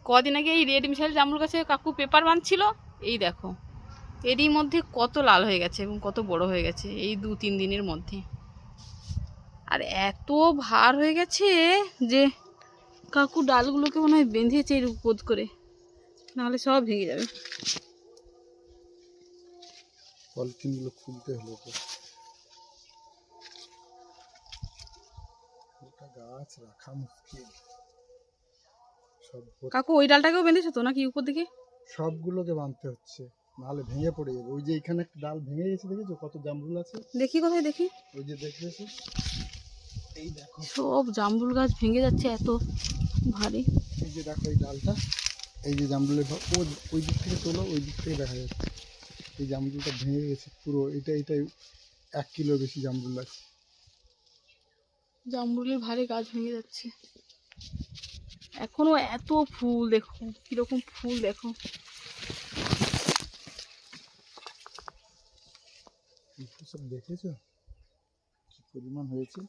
কদিন আগে এই রেড মিশাইল জামরুল গাছে কাকু পেপার বাঁধছিল, এই দেখো এরই মধ্যে কত লাল হয়ে গেছে এবং কত বড় হয়ে গেছে এই 2-3 দিনের মধ্যে। আর এত ভার হয়ে গেছে যে কাকু ডালগুলোকে মনে হয় বেঁধেছে এরকম পোদ করে, নাহলে সব ভেঙে যাবে। পলিথিনগুলো খুলতে হলো তো, গাছ রাখা মুশকিল। কাকু ওই ডালটাকেও বেঁধেছো তো নাকি উপর দিকে? সবগুলোকে বাঁধতে হচ্ছে, নাহলে ভেঙে পড়ে যাবে। ওই যে এখানে একটা ডাল ভেঙে গেছে, দেখেছো কত জামরুল আছে? দেখি কোথায় দেখি। ওই যে দেখতেছো, এই দেখো সব জামরুল গাছ ভেঙে যাচ্ছে, এত ভারী। এই যে দেখো এই ডালটা, এই যে জামরুলের ওই দিক থেকে তোলো, ওই দিক থেকে দেখা যাচ্ছে এই জামরুলটা ভেঙে গেছে পুরো। এটাই 1 কিলো বেশি জামরুল আছে। জামরুলের ভারে গাছ ভেঙে যাচ্ছে। এখনো এত ফুল, দেখো কিরকম ফুল, দেখো সব দেখেছো কি পরিমাণ হয়েছে?